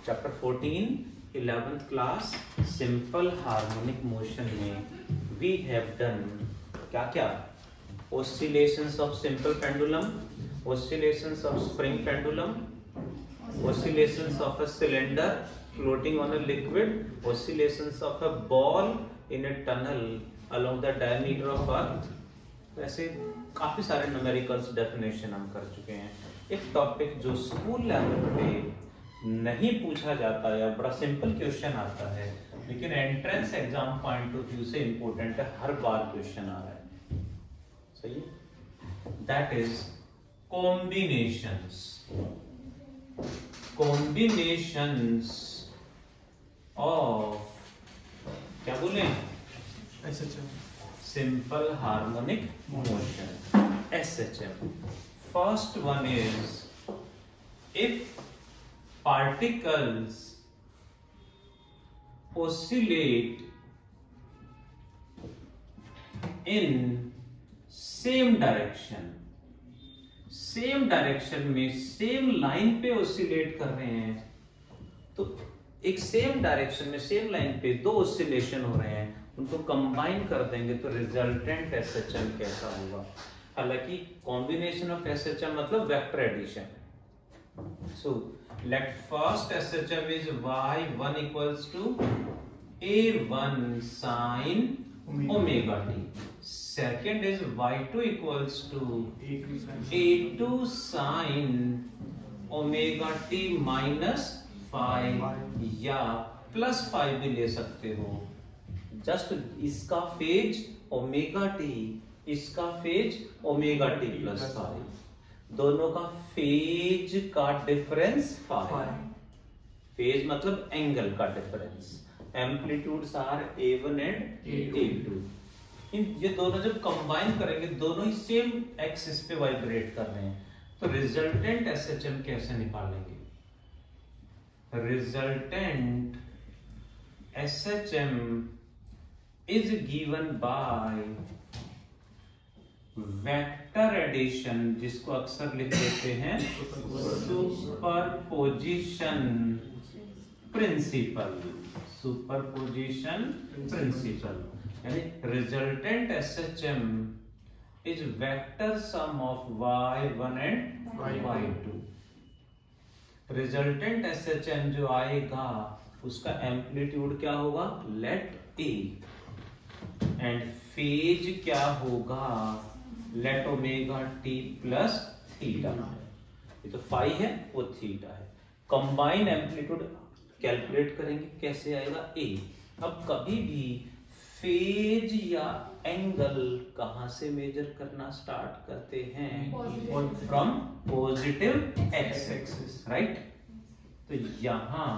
Chapter 14 11th class simple harmonic motion में we have done क्या क्या, oscillations of simple pendulum, oscillations of spring pendulum, oscillations of a cylinder floating on a liquid, oscillations of a ball in a tunnel along the diameter of earth। वैसे काफी सारे numericals definition हम कर चुके हैं। एक टॉपिक जो school level पे नहीं पूछा जाता या बड़ा सिंपल क्वेश्चन आता है लेकिन entrance exam point of view से इंपॉर्टेंट है, हर बार क्वेश्चन आ रहा है, सही है, दैट इज कॉम्बिनेशंस of क्या बोले, simple harmonic motion, SHM। First one is if particles oscillate in same direction, same direction में सेम लाइन पे ऑसिलेट कर रहे हैं, तो एक सेम डायरेक्शन में सेम लाइन पे दो ऑसिलेशन हो रहे हैं, उनको कंबाइन कर देंगे तो रिजल्टेंट एसएचएम कैसा होगा। हालांकि कॉम्बिनेशन ऑफ एसएचएम मतलब vector addition. So let first SHM is y1 equals to a1 sine omega t, second is y2 equals to a2 sin omega t minus phi या plus five भी ले सकते हो। Just इसका phase omega t, इसका phase omega T plus five, दोनों का फेज का डिफरेंस फाइव। फेज मतलब एंगल का difference. Amplitudes are a1 and a2। ये दोनों जब कंबाइन करेंगे दोनों ही सेम एक्सिस पे वाइब्रेट कर रहे हैं, तो रिजल्टेंट एसएचएम कैसे निकालेंगे। Resultant SHM is given by vector addition, जिसको अक्सर लिख देते हैं सुपरपोजिशन प्रिंसिपल। सुपरपोजिशन प्रिंसिपल यानी resultant SHM is vector sum of y1 and y2। Resultant SHM जो आएगा उसका एम्पलीट्यूड क्या होगा, लेट ए, एंड फेज क्या होगा, let omega T plus theta. ये तो फाई है, वो थीटा है। कंबाइन एम्पलीट्यूड कैलकुलेट करेंगे, कैसे आएगा ए। अब कभी भी फेज या एंगल कहां से मेजर करना स्टार्ट करते हैं, from positive X axis, right. तो यहां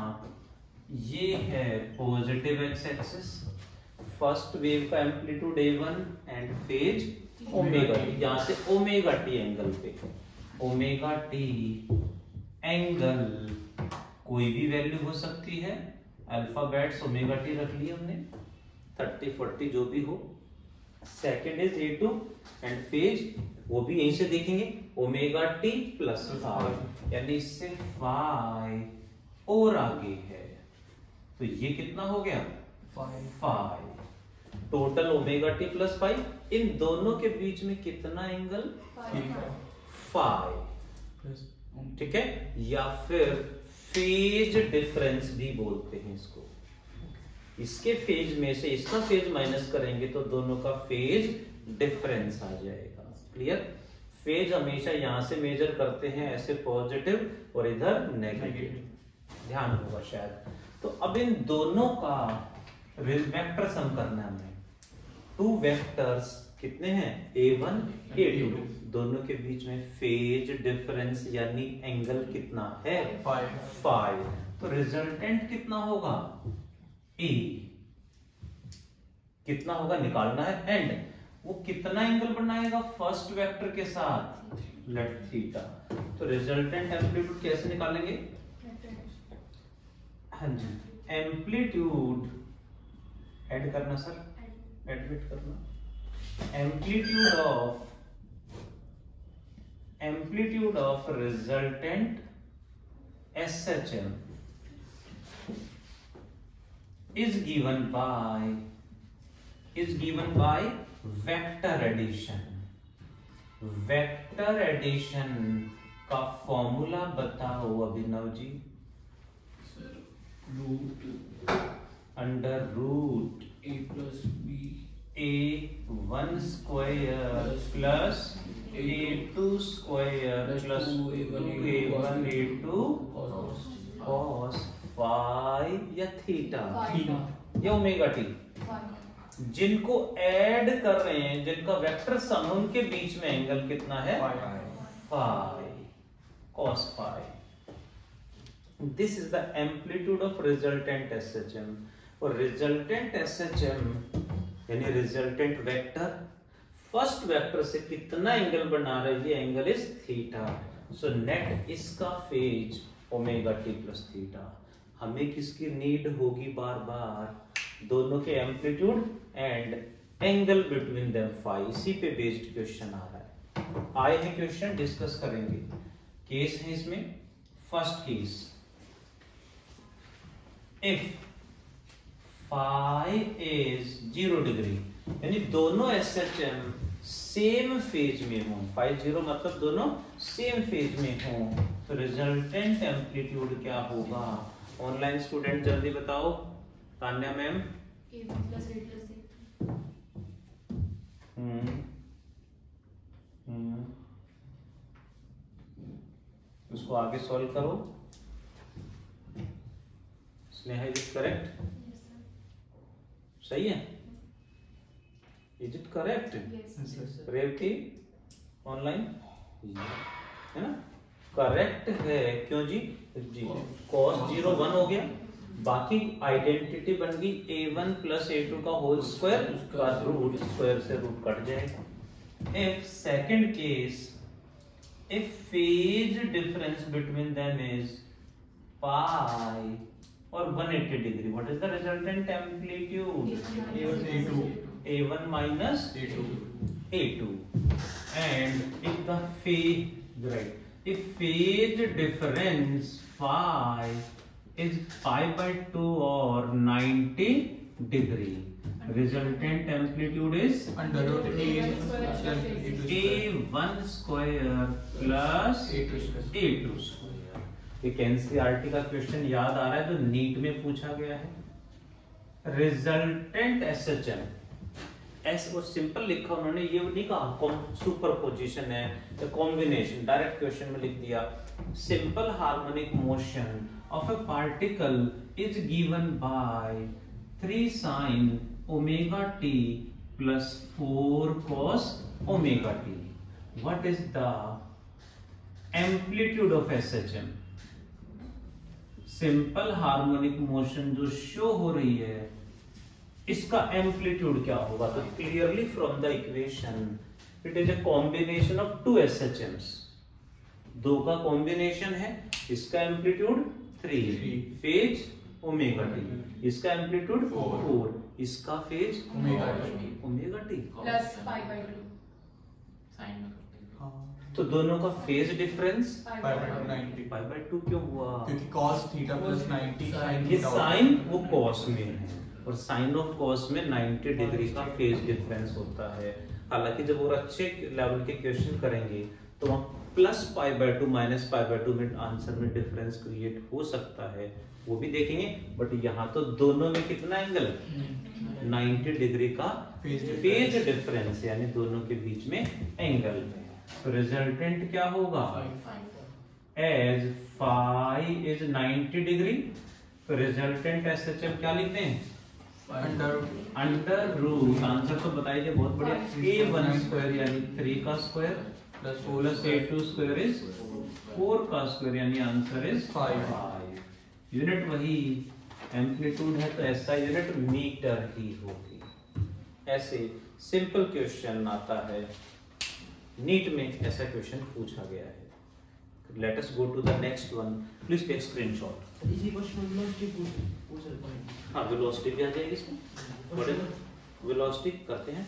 ये है positive X axis, first wave का amplitude a1 and phase omega T, यहां से ओमेगा टी एंगल पे, ओमेगा टी एंगल कोई भी वैल्यू हो सकती है, अल्फाबेट्स ओमेगा टी रख लिया हमने, 30 40 जो भी हो। Second is a2 and phase, वो भी यहीं से देखेंगे, ओमेगा टी प्लस फाइव, यानी इससे फाइव और आगे है, तो ये कितना हो गया, five. Total omega T plus five, इन दोनों के बीच में कितना एंगल, फाइव, ठीक है। या फिर फेज डिफरेंस भी बोलते हैं इसको। इसके फेज में से इसका फेज माइनस करेंगे तो दोनों का फेज डिफरेंस आ जाएगा। क्लियर। फेज हमेशा यहां से मेजर करते हैं ऐसे पॉजिटिव और इधर नेगेटिव, ध्यान होगा शायद। तो अब इन दोनों का वेक्टर सम करना है हमें। टू वेक्टर्स कितने हैं, a1 a2, दोनों के बीच में फेज डिफरेंस यानी एंगल कितना है, 5। तो रिजल्टेंट कितना होगा, ए कितना होगा निकालना है, एंड वो कितना एंगल बनाएगा फर्स्ट वेक्टर के साथ, लेट थीटा। तो रिजल्टेंट एम्पलीट्यूड कैसे निकालेंगे, हाँ जी, एम्पलीट्यूड ऐड करना सर, एडमिट करना, amplitude of resultant SHM is given by vector addition. Vector addition का फॉर्मूला बताओ Abhinav ji. Under root a plus b a1 square plus a2 square plus 2a1 a2 cos phi या theta या omega T, जिनको ऐड कर रहे हैं, जिनका वेक्टर सम, उनके बीच में एंगल कितना है? Phi, cos phi. This is the amplitude of resultant SHM. और रिजल्टेंट एसएचएम यानी रिजल्टेंट वेक्टर फर्स्ट वेक्टर से कितना एंगल बना रही है? Angle is theta. So net इसका phase omega T plus theta. हमें किसकी नीड होगी? बार बार दोनों के amplitude and angle between them phi. इसी पे बेस्ड क्वेश्चन आ रहा है, आए हैं क्वेश्चन, डिस्कस करेंगे। केस है इसमें first case, if phi is 0 degree, यानी दोनों एसएचएम सेम फेज में हो। फाई 0 मतलब दोनों सेम फेज में हो, तो रिजल्टेंट एम्पलीट्यूड क्या होगा? ऑनलाइन स्टूडेंट जल्दी बताओ। तान्या मैम, उसको आगे सॉल्व करो। Sneha, is it correct? सही है? Is it correct? Revathi online है ना? करेक्ट है। क्यों जी? जी cos 0 1 हो गया, बाकी आइडेंटिटी बन गई a1 प्लस a2 का होल स्क्वायर, का रूट, स्क्वायर से रूट कट जाएगा। If second case, if phase difference between them is pi और 180 degree, what is the resultant amplitude? a1 minus a2 and if the phase, right, if phase difference phi is pi by 2 or 90 degree, resultant amplitude is under root a1 square plus a2 square। एक NCERT का question याद आ रहा है, तो NEET में पूछा गया है। रिजल्टेंट एसएचएम, एस और सिंपल लिखा उन्होंने, ये नहीं कहा सुपरपोजिशन है या कॉम्बिनेशन, डायरेक्ट क्वेश्चन में लिख दिया। Simple harmonic motion of a particle is given bye 3 sin omega T plus 4 cos omega T. What is the amplitude of SHM? Simple harmonic motion जो शो हो रही है, इसका एम्पलीट्यूड क्या होगा? तो clearly from the equation, it is a combination of 2 SHMs। 2 का combination है, इसका एम्पलीट्यूड 3, फेज ओमेगा टी, इसका एम्पलीट्यूड 4, इसका phase omega T plus pi by 2 sign में। तो दोनों का phase difference pi by 90 pi by 2 क्यों हुआ? क्योंकि cos थीटा प्लस 90 ये साइन वो कॉस में है, और साइन ऑफ कॉस में 90 डिग्री का फेज डिफरेंस होता है। हालांकि जब और अच्छे लेवल के क्वेश्चन करेंगे तो वहाँ plus pi by 2 minus pi by 2 में आंसर में डिफरेंस क्रिएट हो सकता है, वो भी देखेंगे। बट यहाँ तो दोनों में कितना एंगल? 90 डिग्री का फेज डिफरेंस, यानी दोनों के बीच में एंगल है। तो रिजल्टेंट क्या होगा? एज फाई इज 90 डिग्री, तो रिजल्टेंट एसएचएम क्या लिखते हैं? अंडर रूट, आंसर तो बताइए बहुत बढ़िया, a1 स्क्वायर यानी 3 का square plus a2 square is 4 का स्क्वायर, यानी आंसर इज 5। यूनिट वही, एम्पलीट्यूड है तो ऐसा यूनिट मीटर ही होगी। ऐसे सिंपल क्वेश्चन आता है, नीट में ऐसा क्वेश्चन पूछा गया है। Let us go to the next one. Please take screenshot. इसी क्वेश्चन में वेलोसिटी पूछ रहे हैं। हाँ, वेलोसिटी भी आ जाएगी इसमें। बड़े वेलोसिटी करते हैं।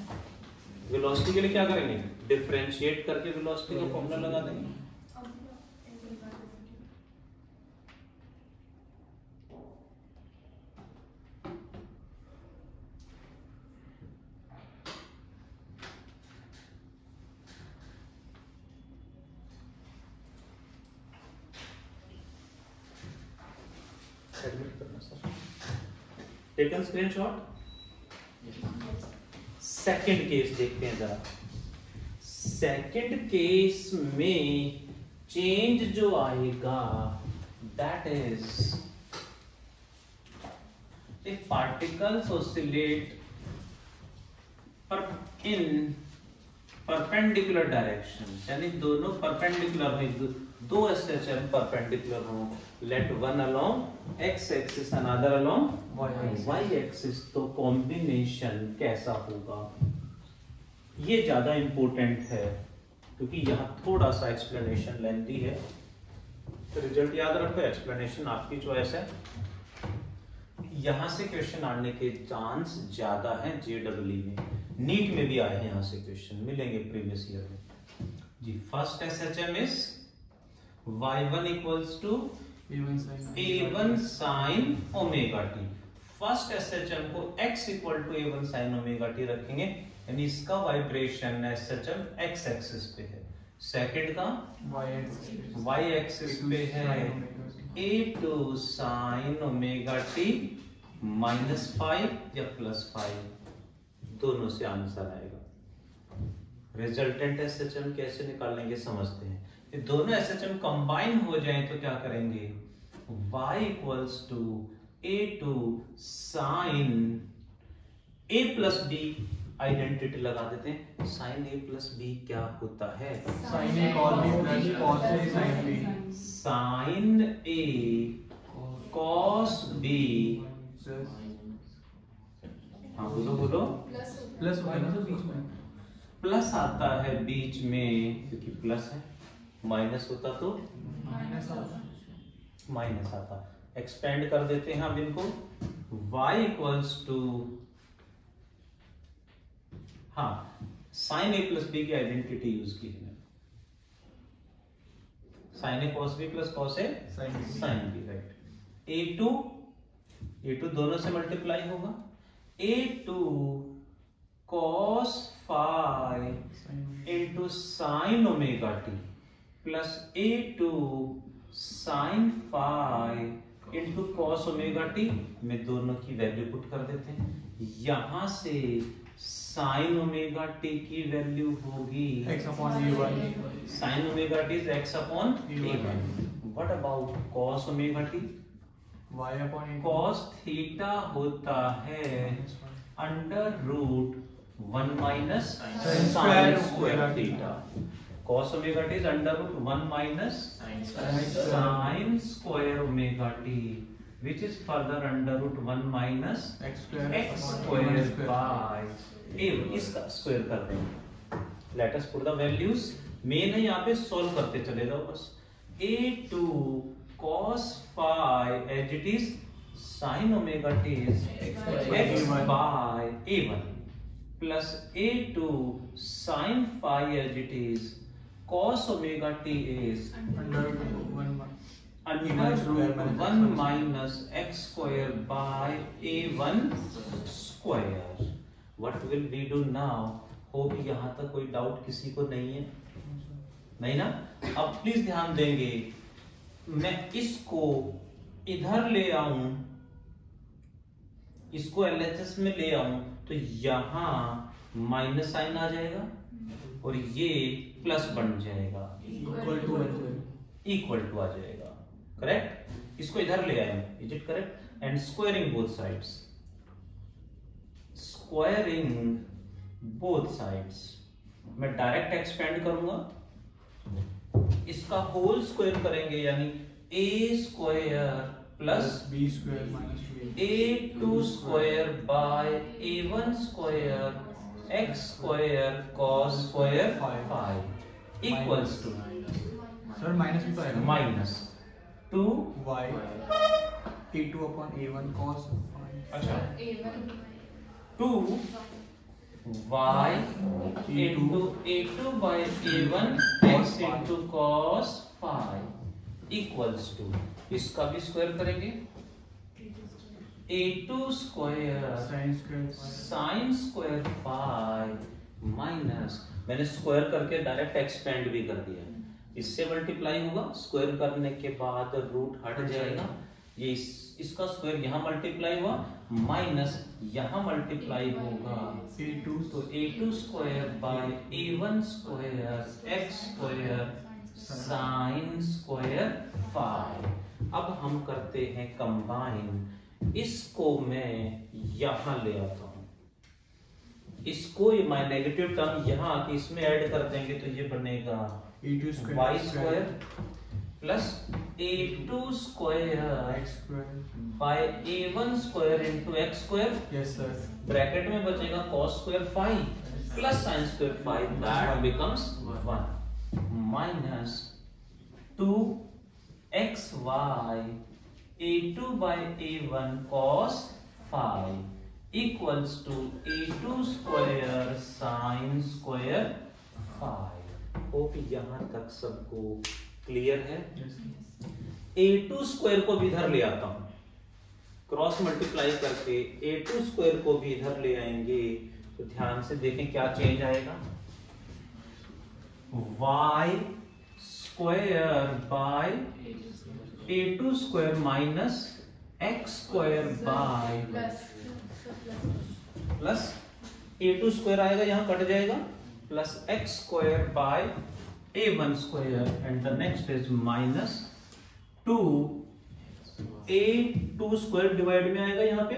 वेलोसिटी के लिए क्या करेंगे? डिफरेंशिएट करके वेलोसिटी का फॉर्मूला लगा देंगे। सबमिट करना sir. Taken screenshot. Second case देखते हैं जरा। सेकंड केस में चेंज जो आएगा that is if particles oscillate in perpendicular direction, यानी दोनों perpendicular हो, दो SHM perpendicular हो, let one along x axis another along y axis, तो combination कैसा होगा? ये ज्यादा इंपॉर्टेंट है क्योंकि यहाँ थोड़ा सा एक्सप्लेनेशन लेंथी है। तो रिजल्ट याद रखो, एक्सप्लेनेशन आपकी चॉइस है। यहां से क्वेश्चन आने के चांस ज्यादा हैं जेडब्ल्यू में, नीट में भी आए हैं यहां से क्वेश्चन मिलेंगे प्रीवियस ईयर में जी। First SHM is y1 equals to a1 sin omega t. First SHM को x equal to a1 sin omega t रखेंगे, यानी इसका वाइब्रेशन एसएचएम x एक्सिस पे है, सेकंड का y एक्सिस पे है a2 sin ओमेगा टी -5 या +5, दोनों से आंसर आएगा। रिजल्टेंट एसएचएम कैसे निकालेंगे समझते हैं। ये दोनों एसएचएम कंबाइन हो जाएं तो क्या करेंगे, y equals to a2 sin a plus b, identity लगा देते हैं। sin a प्लस b क्या होता है? sin a cos b plus cos a sin b। sin a cos b, हाँ बोलो बोलो, प्लस बीच में प्लस आता है बीच में क्योंकि प्लस है, माइनस होता तो माइनस आता। एक्सपेंड कर देते हैं अब इनको, y इक्वल्स टू, हाँ sin a प्लस b की आइडेंटिटी यूज की है, sin a cos b plus cos a sin b, right. a2 दोनों से मल्टीप्लाई होगा, a2 cos phi into sine omega T plus a2 sin phi into cos omega T में दोनों की value put कर देते हैं। यहां से साइन ओमेगा टी की वैल्यू होगी x upon a1, sine omega t is x upon a1। What about cos omega t? y upon a2, cos theta होता है under root 1 minus sine square theta. Cos omega t is under root 1 minus sine square omega t which is further under root 1 minus x square by a। इसका square कर देंगे। Let us put the values, main है यहाँ पे solve करते चले जाओ बस। a2 cos phi as it is sin omega t is x by a1 plus a2 sin phi as it is cos omega t is under 1 under 1 minus x square by a1 square। What will we do now? Hope यहां तक कोई doubt किसी को नहीं है? नहीं ना? अब प्लीज ध्यान देंगे, मैं इसको इधर ले आऊं, इसको LHS में ले आऊं तो यहां माइनस साइन आ जाएगा और ये प्लस बन जाएगा, इक्वल टू आ जाएगा। करेक्ट? इसको इधर ले आए, is it correct? And squaring both sides, squaring both sides, मैं डायरेक्ट एक्सपेंड करूंगा, इसका होल स्क्वायर करेंगे यानी a square plus b square minus a2 square by a1 square x square cos square 5 equals to, sir minus भी तो आएगा, minus 2 y a2 upon a1 cos phi। अच्छा 2 y into a2 by a1 x into cos phi equals to, इसका भी square करेंगे a2 square sine square phi minus, मैंने square करके direct expand भी कर दिया, इससे मल्टीप्लाई होगा, स्क्वायर करने के बाद रूट हट जाएगा, ये इसका स्क्वायर यहाँ मल्टीप्लाई हुआ माइनस यहाँ मल्टीप्लाई होगा A2 तो A2 square by A1 square x square sine square phi. अब हम करते हैं कंबाइन, इसको मैं यहां ले आता हूं, इसको ये माय नेगेटिव टर्म यहां आके इसमें ऐड कर देंगे तो ये बनेगा A2 y square plus A2 square x square by A1 square into x square, yes sir, bracket में बचेगा cos square phi plus sine square phi, that becomes 1 minus 2xy A2 by A1 cos phi equals to A2 square sin square phi। Hope यहां तक सबको clear है। A2 square को भी इधर ले आता हूं, क्रॉस मल्टीप्लाई करके A2 स्क्वायर को भी इधर ले आएंगे तो ध्यान से देखें क्या चेंज आएगा, y square by A2 square minus x square bye plus A2 square आएगा यहां कट जाएगा plus x square by A1 square and the next is minus 2 A2 square divide में आएगा यहाँ पे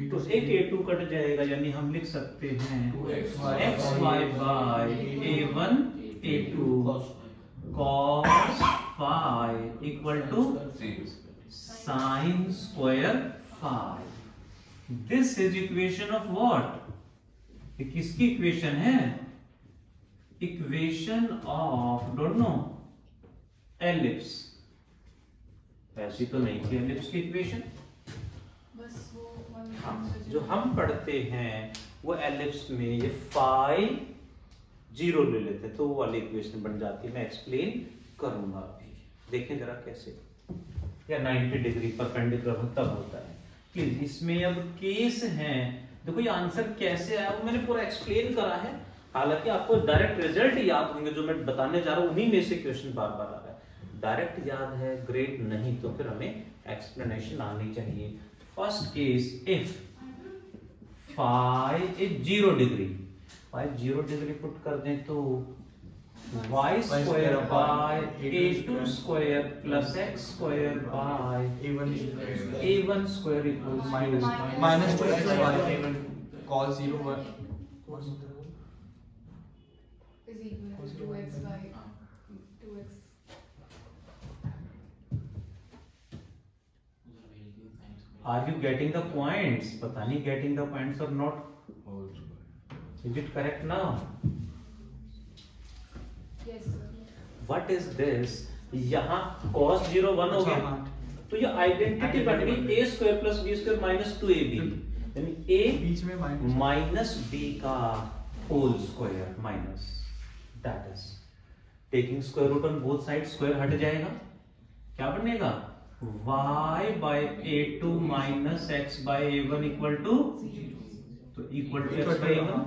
तो एक A2 कट जाएगा, यानी हम लिख सकते हैं xy by A1 A2 cos phi equal to sin square phi। This is equation of what? ये किसकी इक्वेशन है? Equation of don't know ellipse. ऐसी तो नहीं थी एलिप्स की इक्वेशन, जो हम पढ़ते हैं वो एलिप्स में ये फाई जीरो ले लेते तो वो वाली इक्वेशन बन जाती है। मैं एक्सप्लेन करूंगा अभी, देखें जरा कैसे, या 90 डिग्री परपेंडिकुलर तब होता है। प्लीज इसमें अब केस है, देखो ये आंसर कैसे आया वो मैंने पूरा एक्सप्लेन करा है। हालांकि आपको डायरेक्ट रिजल्ट याद होंगे जो मैं बताने जा रहा हूं, उन्हीं में से क्वेश्चन बार बार आ रहा है। डायरेक्ट याद है ग्रेट, नहीं तो फिर हमें एक्सप्लेनेशन आनी चाहिए। First case, if phi is 0 degree, phi 0 degree put कर दें तो y square by A2 square plus x square by A1 square equals minus 2xy cos 0 1 is equal to 2x by 2x। Are you getting the points? पता नहीं getting the points or not? Is it correct now? Yes sir। What is this? यहाँ cos 0 1 हो गया तो ये identity बन गई a square plus b square minus 2ab, यानी a बीच में माइनस b का whole square minus, that is taking square root on both side, square हट जाएगा, क्या बनेगा y by a2 minus x by a1 equal to, तो equal to x by a1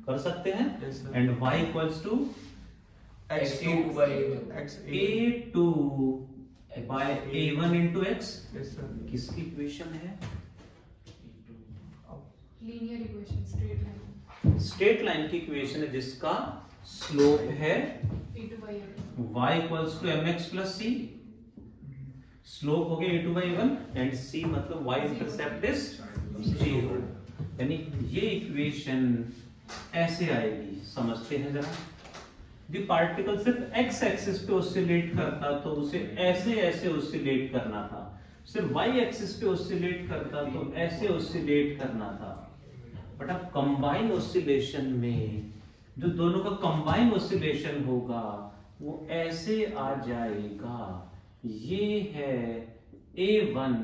कर सकते हैं, and y equals to x2 by x a2 by a1 into x। Yes sir, किसकी equation है? Linear equation, straight line, straight line की equation है जिसका slope है a2 by a1। y equals to mx plus c, slope हो गया a2 by a1 and c मतलब y intercept is 0, यानी ये इक्वेशन ऐसे आएगी, समझते हैं जरा। जो पार्टिकल सिर्फ x एक्सिस पे ऑसिलेट करता तो उसे ऐसे ऐसे ऑसिलेट करना था, सिर्फ y एक्सिस पे ऑसिलेट करता तो ऐसे ऑसिलेट करना था। बट अब कंबाइन ऑसिलेशन में जो दोनों का कंबाइन ऑसिलेशन होगा वो ऐसे आ जाएगा, ये है A1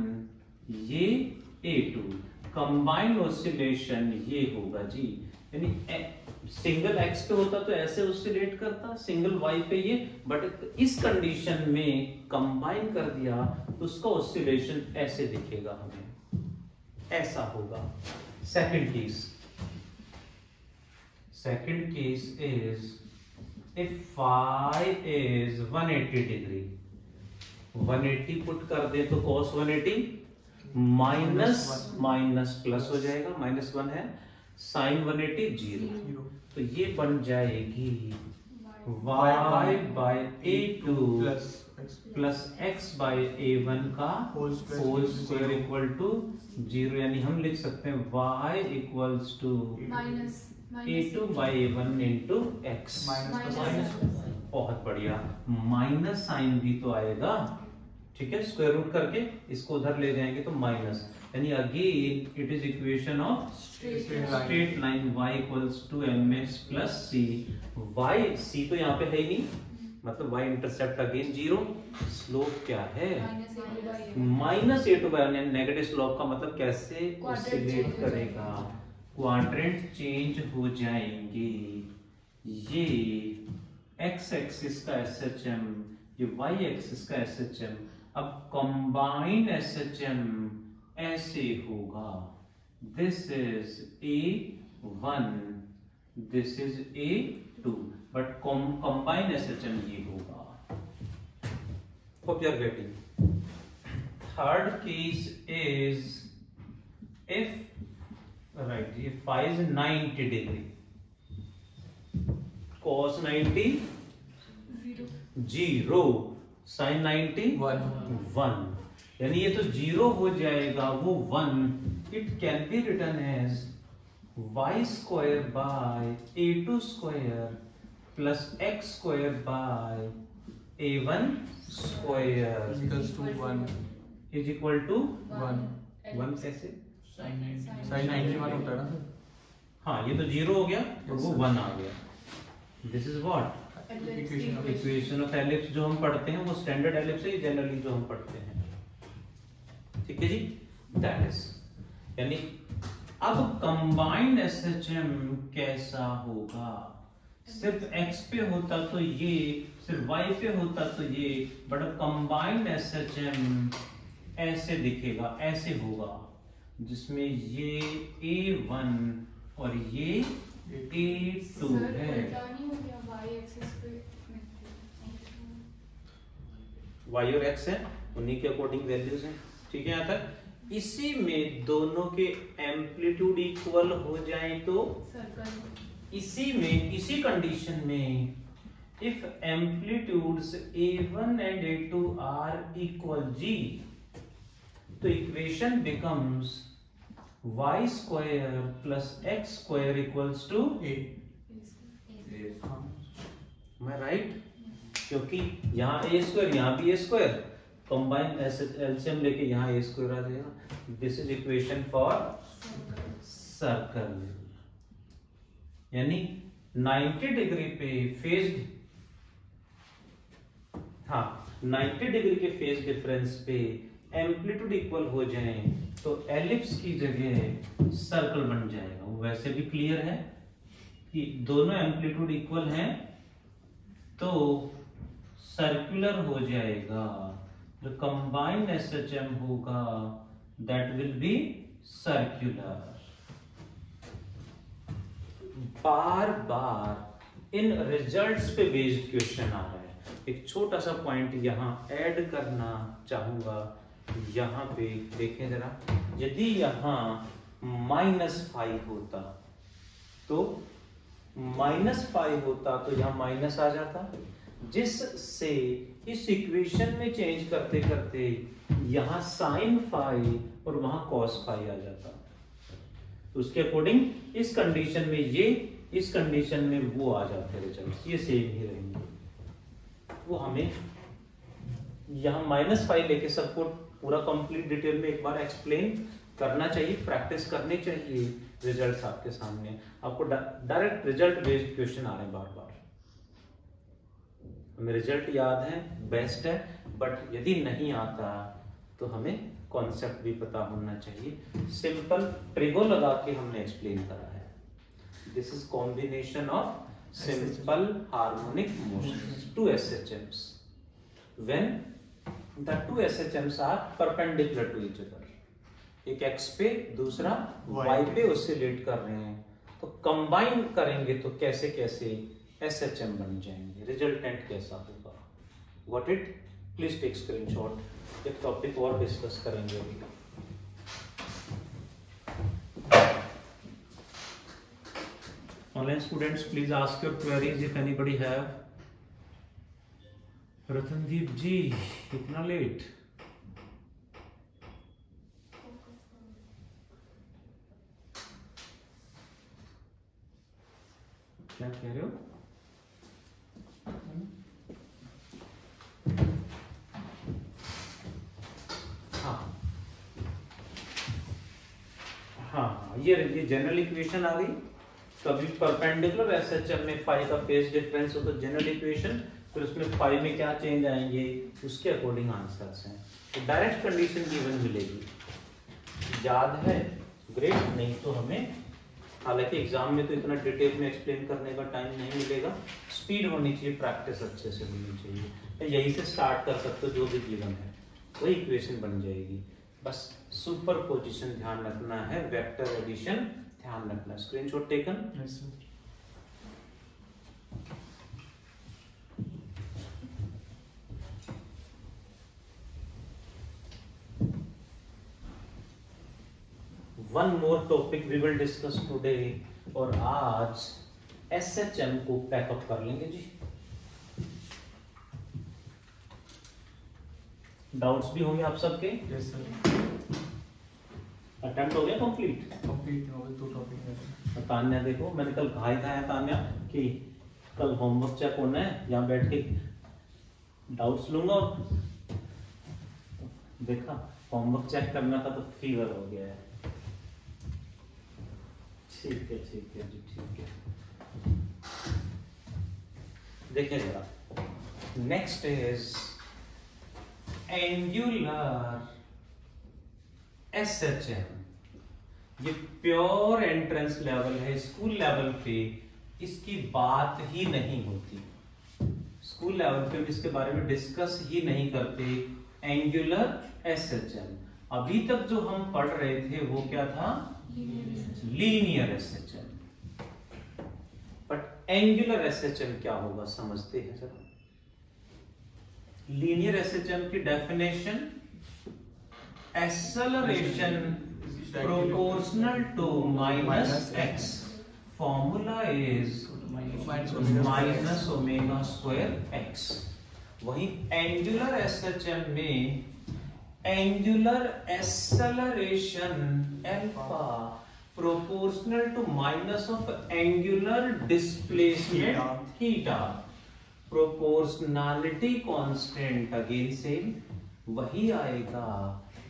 ये A2, कंबाइन ऑसिलेशन ये होगा जी, यानी सिंगल x पे होता तो ऐसे ऑसिलेट करता, सिंगल y पे ये, बट इस कंडीशन में कंबाइन कर दिया तो उसका ऑसिलेशन ऐसे दिखेगा, हमें ऐसा होगा। Second case is if phi is 180 degree, 180 put कर दे तो cos 180 माइनस माइनस प्लस हो जाएगा, -1 है, sin 180 0। जीरो तो ये बन जाएगी y by a2 plus x by a1 का whole whole square equal to 0, यानी हम लिख सकते हैं y equals to minus a2 by a1 into x। minus बहुत बढ़िया, माइनस साइन भी तो आएगा, ठीक है, स्क्वायर रूट करके इसको उधर ले जाएंगे तो माइनस, यानी again it is equation of straight line y equals to mx plus c। y c तो यहाँ पे है ही नहीं, मतलब y इंटरसेप्ट अगेन 0, स्लोप क्या है -a2/, नेगेटिव स्लोप का मतलब कैसे ऑसिलेट करेगा, क्वाड्रेंट चेंज हो जाएंगे। ये x एक्सिस का SHM, ये y एक्सिस का SHM, अब कंबाइंड SHM ऐसे होगा, this is A1, this is A2, but combined SHM ये होगा। Hope you are getting. Third case is if right, ये phi is 90 degree, cos 90 0, sin 90 1, यानी ये तो 0 हो जाएगा, वो 1, it can be written as y square by a2 square plus x square by a1 square equals to 1 is equal to 1 कैसे, sin 90 sin 91 होता है ना सर। हाँ ये तो 0 हो गया और वो 1 आ गया, this is what equation of ellipse. जो हम पढ़ते हैं वो स्टैंडर्ड एलिप्स है जनरली जो हम पढ़ते हैं, ठीक है जी, दैट इज, यानी अब कंबाइंड SHM कैसा होगा, सिर्फ x पे होता तो ये, सिर्फ y पे होता तो ये, बट अब कंबाइंड SHM ऐसे दिखेगा, ऐसे होगा, जिसमें ये A1 और ये A2 है। y और x है, उन्हीं के अकॉर्डिंग वैल्यूज हैं, ठीक है। यहाँ तक इसी में दोनों के एम्पलीट्यूड इक्वल हो जाए तो इसी में, इसी कंडीशन में if amplitudes A1 and A2 are equal G, तो equation becomes y square plus x square equals to A। मैं राइट, क्योंकि यहाँ a स्क्वायर, यहाँ भी a स्क्वायर, कंबाइन एलसीएम लेके यहाँ a स्क्वायर आ जाएगा, this is equation for circle, यानी 90 डिग्री पे फेज, हाँ 90 डिग्री के फेज डिफरेंस पे एम्पलीट्यूड इक्वल हो जाए तो एलिप्स की जगह सर्कल बन जाएगा। वो वैसे भी क्लियर है कि दोनों एम्पलीट्यूड इक्वल हैं तो सर्कुलर हो जाएगा, जो कंबाइंड SHM होगा that will be circular. Bar bar in results पे बेस्ड क्वेश्चन आ रहा है, एक छोटा सा पॉइंट यहां ऐड करना चाहूंगा, यहां पे देखें जरा, यदि यहां -5 होता तो -5 होता तो यहां माइनस आ जाता, जिससे इस इक्वेशन में चेंज करते करते यहां sin phi और वहां cos phi आ जाता, तो उसके अकॉर्डिंग इस कंडीशन में ये, इस कंडीशन में वो आ जाते रिजल्ट, ये सेम ही रहेंगे। वो हमें यहां -5 लेके सबको पूरा कंप्लीट डिटेल में एक बार एक्सप्लेन करना चाहिए, प्रैक्टिस करनी चाहिए, रिजल्ट्स आपके सामने, आपको डायरेक्ट रिजल्ट बेस्ड क्वेश्चन आ रहे हैं बार बार, हमें रिजल्ट याद है बेस्ट है, बट यदि नहीं आता तो हमें कॉन्सेप्ट भी पता होना चाहिए। सिंपल ट्रिगो लगा के हमने एक्सप्लेन करा है, this is combination of simple harmonic motions, 2 SHMs when the 2 SHMs are perpendicular to each other, एक x पे दूसरा y पे ऑसिलेट कर रहे हैं, तो कंबाइन करेंगे तो कैसे कैसे SHM बन जाएंगे, रिजल्टेंट कैसा होगा, got it, please take screenshot, एक टॉपिक और डिस्कस करेंगे अभी। Online students please ask your queries if anybody have. Ratandeep ji इतना लेट? क्या कह रहे हो? हाँ, ये जनरल इक्वेशन आ गई। कभी परपेंडिकुलर एसएचएम में फाई का फेज डिफरेंस हो तो जनरल इक्वेशन, फिर उसमें फाई में क्या चेंज आएंगे उसके अकॉर्डिंग आंसर्स हैं। तो डायरेक्ट कंडीशन गिवन मिलेगी, याद है? ग्रेट। नहीं तो हमें, हालांकि एग्जाम में तो इतना डिटेल में एक्सप्लेन करने का टाइम नहीं मिलेगा, स्पीड होनी चाहिए, प्रैक्टिस अच्छे से होनी चाहिए। तो यही से स्टार्ट कर सकते हो, जो भी गिवन है वही इक्वेशन बन जाएगी। बस सुपरपोजिशन ध्यान रखना है, वेक्टर एडिशन ध्यान रखना। Screenshot taken? Yes sir. One more topic we will discuss today, और आज एसएचएम को पैकअप कर लेंगे जी। डाउट्स भी होंगे आप सबके? Yes sir. अटेम्प्ट हो गया कंप्लीट? कंप्लीट हो गए, 2 टॉपिक है। तान्या देखो, मैंने कल कहा है तान्या कि कल होमवर्क चेक होना है, यहाँ बैठ के डाउट्स लूंगा। देखा, होमवर्क चेक करना था तो फीवर हो गया है। ठीक है जी, ठीक है। देखिए जरा, नेक्स्ट इज एंगुलर एसएचएम। ये प्योर एंट्रेंस लेवल है, स्कूल लेवल पे इसकी बात ही नहीं होती, स्कूल लेवल पे इसके बारे में डिस्कस ही नहीं करते। एंगुलर एसएचएम अभी तक जो हम पढ़ रहे थे वो क्या था? Linear SHM. But angular SHM क्या होगा समझते हैं जरा। लीनियर एसएचएम की definition, acceleration proportional to minus x, formula is minus omega square x। वही एंगुलर एसएचएम में angular acceleration alpha proportional to minus of angular displacement theta, proportionality constant again same वही आएगा,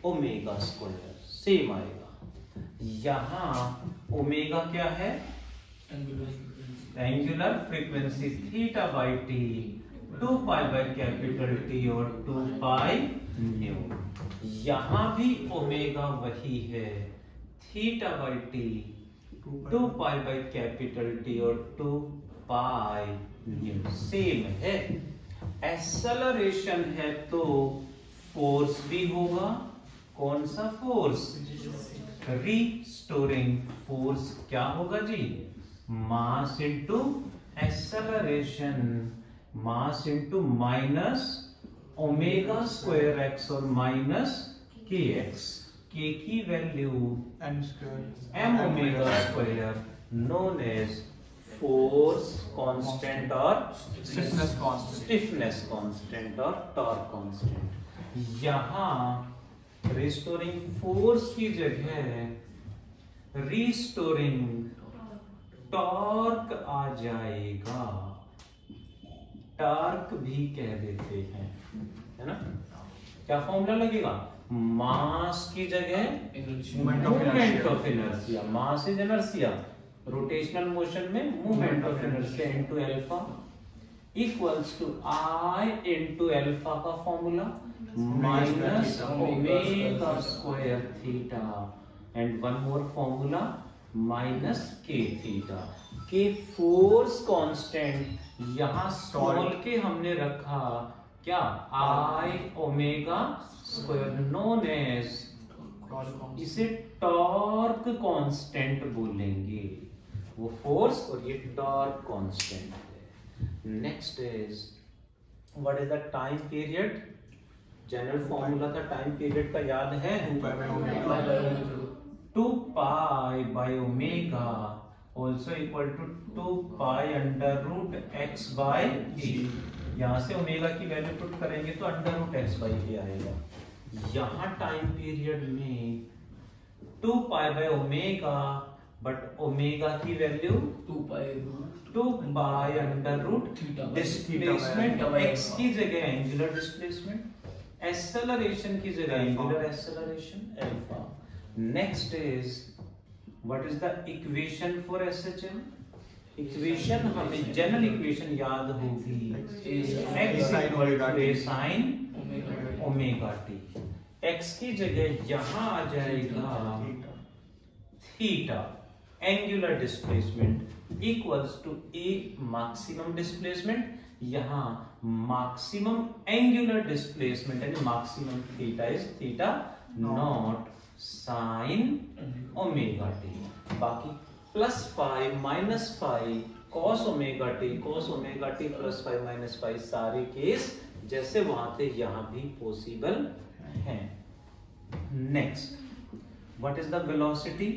ओमेगा स्क्वायर सेम आएगा। यहां omega क्या है? Angular frequency theta by T, 2 pi by capital T और 2 pi nu. यहां भी ओमेगा वही है, theta by T, 2 pi by capital T और 2 पाई न्यू सेम है। एक्सेलरेशन है तो फोर्स भी होगा। कौन सा फोर्स? रिस्टोरिंग फोर्स क्या होगा जी? Mass into acceleration, mass into minus omega square x और माइनस के एक्स। के की value m square, m omega square, known as force constant और स्टिफनेस कांस्टेंट और टॉर्क कांस्टेंट। यहां रिस्टोरिंग फोर्स की जगह रिस्टोरिंग टॉर्क आ जाएगा, torque भी कह देते हैं, है ना? क्या फॉर्मूला लगेगा? मास की जगह movement of inertia, mass is inertia, rotational motion में movement of inertia into alpha equals to I into alpha का formula minus omega square theta and one more formula minus k theta. K force constant यहां small k हमने रखा क्या? I omega square, known as, इसे torque constant बोलेंगे, वो force और ये टॉर्क कांस्टेंट है। Next is what is the time period? General formula था टाइम पीरियड का, याद है? 2 pi by omega also equal to 2 pi under root x by a. यहाँ से ओमेगा की वैल्यू पुट करेंगे तो under root x by a आएगा। यहाँ टाइम पीरियड में 2 pi by omega, but omega की value 2 pi under root displacement x की जगह एंगुलर डिस्प्लेसमेंट, एक्सेलरेशन की जगह angular acceleration alpha. Next is what is the equation for SHM? Equation हमें general equation याद होगी, x equal to a sin omega t. x की जगह यहां आ जाएगा theta angular displacement equals to a maximum displacement, यहां मैक्सिमम एंगुलर डिस्प्लेसमेंट यानी maximum theta is theta not sine omega t. बाकी plus 5 minus 5 cos omega T plus 5 minus 5 सारे case जैसे वहां थे यहां भी पॉसिबल हैं। Next, what is the velocity?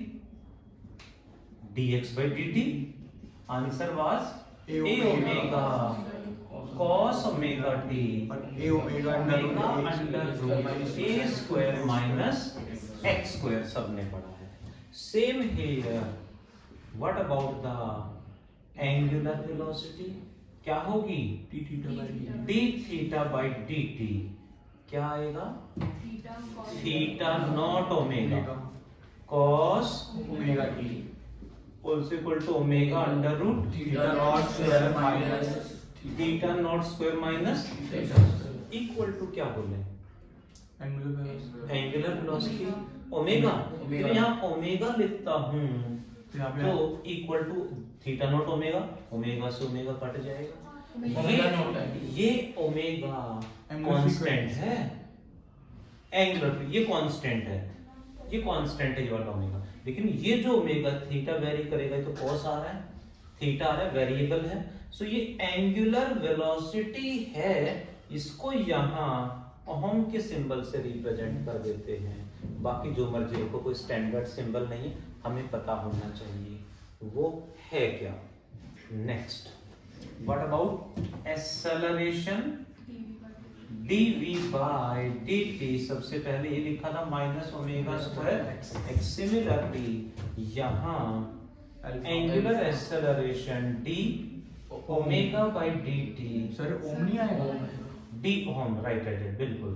dx by dt। Answer was a omega cos omega t a omega under root a square minus x square सबने पढ़ा है। Same here, what about the angular velocity? क्या होगी? d theta by dt। क्या आएगा? Theta not omega cos omega t also equal to omega under root theta naught square minus theta naught square minus equal to क्या बोले? Angular velocity omega. तो यहाँ omega लिखता हूँ तो equal to theta not omega, omega से omega cut जाएगा। ये ओमेगा कांस्टेंट है, एंगुलर ये कांस्टेंट है, ये कांस्टेंट है ये वाला ओमेगा। लेकिन ये जो ओमेगा थीटा वेरी करेगा तो कॉस आ रहा है, थीटा आ रहा है, वेरिएबल है। सो ये एंगुलर वेलोसिटी है, इसको यहाँ ओहम के सिंबल से रिप्रेजेंट कर देते हैं। बाकी जो मर्जी लिखो, कोई स्टैंडर्ड सिंबल नहीं है, हमें पता होना चाहिए वो है क्या। Next, what about acceleration? dv by dt। सबसे पहले ये लिखा था minus omega square x. Similarly यहाँ angular acceleration d omega by dt। Sir ओम नहीं आएगा? d ओम, राइट राइट बिल्कुल,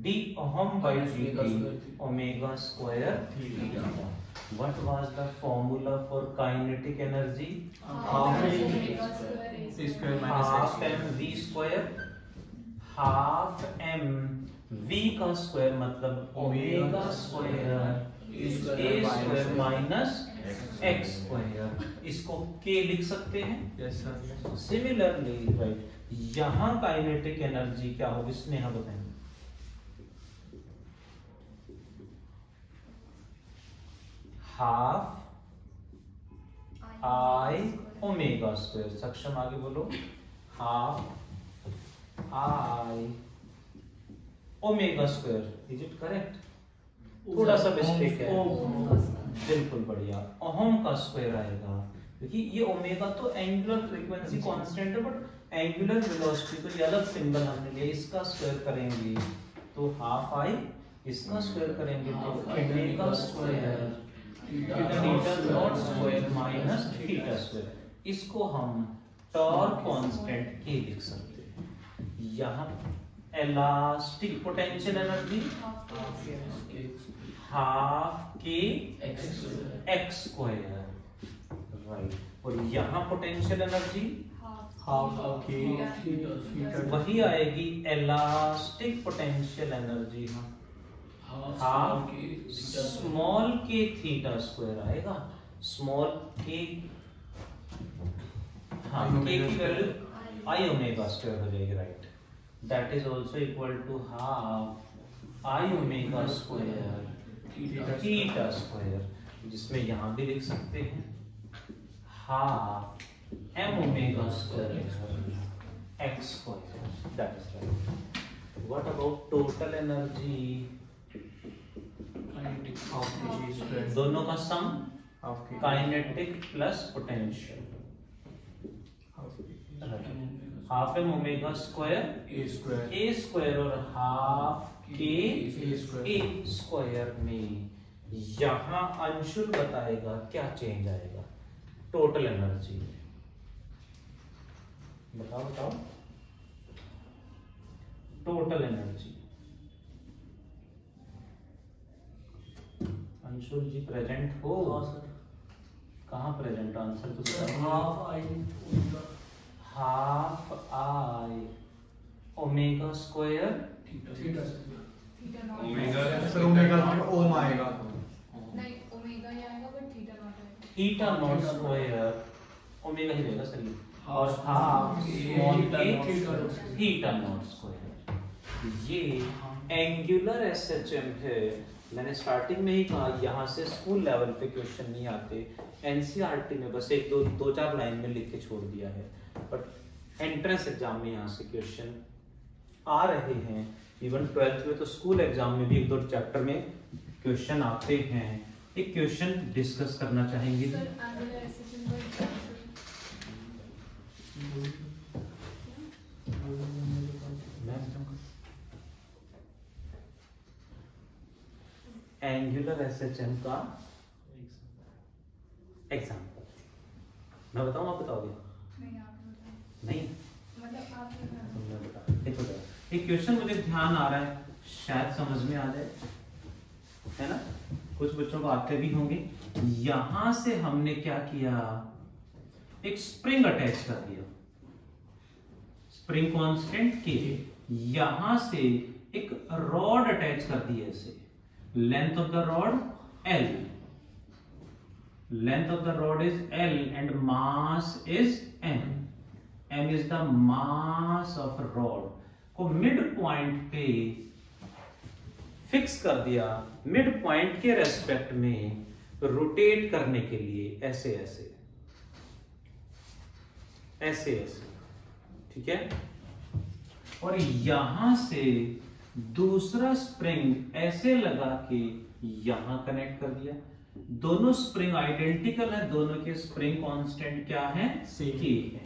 d ओम by dt omega square theta. What was the formula for kinetic energy? Half m v square, half m v का square मतलब omega square a square minus x square. इसको k लिख सकते हैं। Yes sir. Similarly right, यहाँ kinetic energy क्या होगी? स्नेहा बताएं। Half I omega square. सक्षम आगे बोलो। Half I omega square, is it correct? थोड़ा सा मिस्टेक है, बिल्कुल बढ़िया। ओहम का स्क्वायर आएगा क्योंकि ये ओमेगा तो एंगुलर फ्रीक्वेंसी कांस्टेंट है, बट एंगुलर वेलोसिटी तो ये अलग सिंबल हमने लिया, इसका स्क्वायर करेंगे तो हाफ आई, इसका स्क्वायर करेंगे तो omega square theta naught square minus theta square. इसको हम टॉर्क कांस्टेंट के लिख सकते हैं। यहाँ इलास्टिक पोटेंशियल एनर्जी हाफ के एक्स स्क्वायर, राइट। और यहाँ पोटेंशियल एनर्जी हाफ के वही आएगी elastic potential energy, half small के थीटा स्क्वायर आएगा। स्मॉल के, हाँ, के की वैल्यू आई ओमेगा स्क्वायर हो जाएगी, right. That is also equal to half I omega square theta square, जिसमें यहां भी लिख सकते हैं half m omega square x square. That is right. What about total energy? Half k g square दोनों का sum half k kinetic plus potential, half m omega square a square a square और half k a square a square में यहां अंशुल बताएगा क्या change आएगा total energy में। बताओ बताओ टोटल एनर्जी। अंशुल जी प्रेजेंट हो? हाँ सर। कहाँ प्रेजेंट? आंसर तो सर बताओ। Half I omega half I omega square theta theta not omega sir omega में ओम आएगा नहीं ओमेगा ही आएगा बट थीटा नॉट आएगा। थीटा नॉट स्क्वायर ओमेगा ही रहेगा सर ये, और हाफ हाफ स्मॉल थीटा के थीटा नॉट स्क्वायर। ये एंगुलर एसएचएम है। मैंने स्टार्टिंग में ही कहा यहाँ से स्कूल लेवल पे क्वेश्चन नहीं आते, एनसीईआरटी में बस एक दो चार लाइन में लिख के छोड़ दिया है, बट एंट्रेंस एग्जाम में यहाँ से क्वेश्चन आ रहे हैं। इवन 12th में तो स्कूल एग्जाम में भी एक दो चैप्टर में क्वेश्चन आते हैं। एक क्वेश्चन डिस्कस करना चाहेंगे? सर एंगुलर एसएचएम का एग्जांपल एंगुलर एसएचएम का एग्जाम्पल मैं बताऊं, आप बताओगे? नहीं आप बताओ। नहीं मतलब आप बताओ। मैं बता देखो जरा, एक क्वेश्चन मुझे ध्यान आ रहा है, शायद समझ में आ जाए, है ना? कुछ बच्चों को आते भी होंगे। यहां से हमने क्या किया, एक स्प्रिंग अटैच कर दिया, स्प्रिंग कांस्टेंट के। यहां से एक रॉड अटैच कर दी ऐसे, length of the rod L, length of the rod is L and mass is M, M is the mass of rod को मिड पॉइंट पे फिक्स कर दिया, मिड पॉइंट के रेस्पेक्ट में रोटेट करने के लिए ऐसे ऐसे ऐसे ऐसे, ठीक है? और यहां से दूसरा स्प्रिंग ऐसे लगा के यहां कनेक्ट कर दिया। दोनों स्प्रिंग आइडेंटिकल है, दोनों के स्प्रिंग कांस्टेंट क्या है? K है।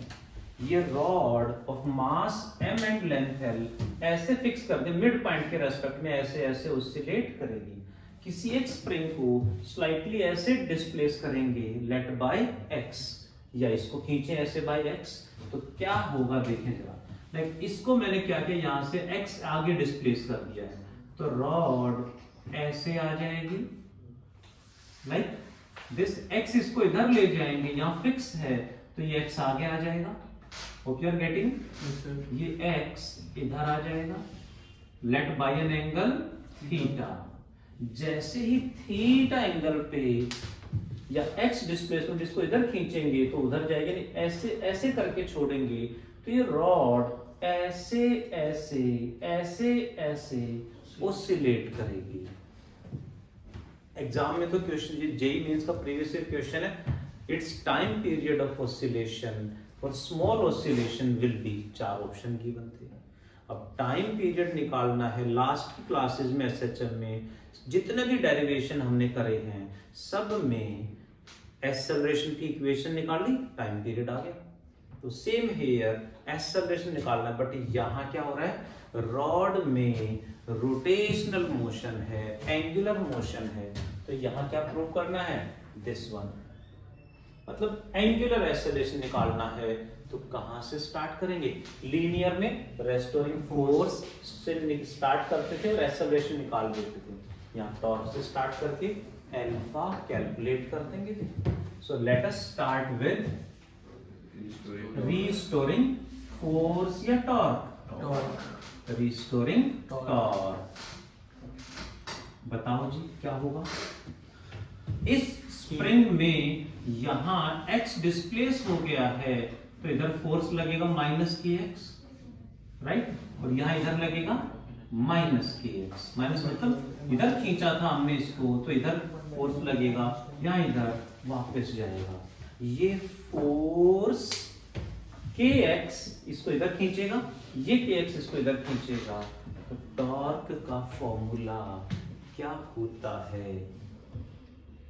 ये rod of mass m and length L ऐसे फिक्स कर दे, मिड पॉइंट के रेस्पेक्ट में ऐसे ऐसे ऑसिलेट करेगी। किसी एक स्प्रिंग को स्लाइटली ऐसे डिस्प्लेस करेंगे लेट बाय x, या इसको खींचे ऐसे बाय x, तो क्या होगा देखें जरा। लाइक इसको मैंने क्या किया, यहां से x आगे डिस्प्लेस कर दिया है, तो रॉड ऐसे आ जाएगी लाइक दिस, x इसको इधर ले जाएंगे, यहां फिक्स है तो ये x आगे आ जाएगा। Hope you are getting? ये x इधर आ जाएगा let by an angle theta. जैसे ही थीटा एंगल पे या x डिस्प्लेसमेंट इसको इधर खींचेंगे तो उधर जाएगा, नहीं ऐसे ऐसे करके छोड़ेंगे तो ये रॉड ऐसे ऐसे ऐसे ऐसे ऑसिलेट करेगी। एग्जाम में तो क्वेश्चन जेई मेंस का प्रीवियस ईयर क्वेश्चन है, it's time period of oscillation for small oscillation will be, 4 option given थे। अब टाइम पीरियड निकालना है। लास्ट की क्लासेस में एसएचएम में जितने भी डेरिवेशन हमने करे हैं सब में एक्सेलरेशन की इक्वेशन निकाली, टाइम पीरियड आ गया। तो सेम हेयर एक्सेलरेशन निकालना है, बट यहां क्या हो रहा है, रॉड में रोटेशनल मोशन है, एंगुलर मोशन है, तो यहां क्या प्रूव करना है, दिस वन, मतलब एंगुलर एक्सेलरेशन निकालना है। तो कहां से स्टार्ट करेंगे, लीनियर में रेस्टोरिंग फोर्स से स्टार्ट करते थे और एक्सेलरेशन निकाल देते थे। यहाँ टॉर्क से स्टार्ट करके अल्फा कैलकुलेट कर देंगे। So let us start with restoring force या टॉर्क, रिस्टोरिंग टॉर्क। बताओ जी क्या होगा, इस स्प्रिंग में यहां x डिस्प्लेस हो गया है तो इधर फोर्स लगेगा -kx, राइट, और यहां इधर लगेगा -kx, माइनस मतलब इधर खींचा था हमने इसको तो इधर फोर्स लगेगा, यहां इधर वापस जाएगा। ये फोर्स kx इसको इधर खींचेगा, ये kx इसको इधर खींचेगा, तो टॉर्क का फॉर्मूला क्या होता है?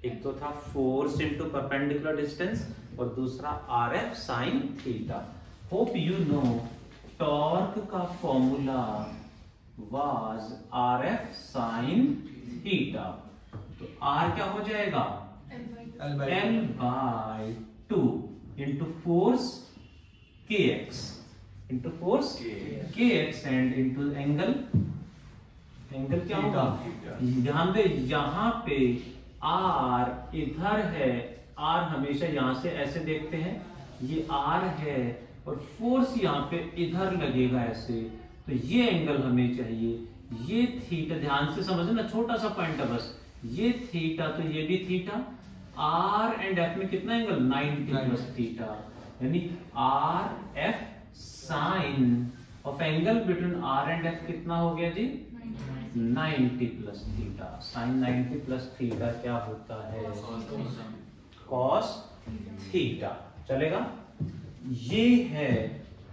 एक तो था फोर्स इनटू परपेंडिकुलर डिस्टेंस और दूसरा RF sine theta. Hope you know torque का formula was RF sine theta. तो R क्या हो जाएगा? L by L by 2 into force kx into force kx and into angle क्या होगा? यहाँ पे R इधर है, R हमेशा यहाँ से ऐसे देखते हैं, ये R है और फोर्स यहाँ पे इधर लगेगा ऐसे, तो ये एंगल हमें चाहिए। ये थीटा, ध्यान से समझना, छोटा सा पॉइंट है बस, ये थीटा तो ये भी थीटा, R एंड F में कितना एंगल? 90 प्लस थीटा, यानी RF sine of angle between R and F कितना हो गया जी? 90 plus theta. Sine 90 plus theta क्या होता है? Cos theta. चलेगा? ये है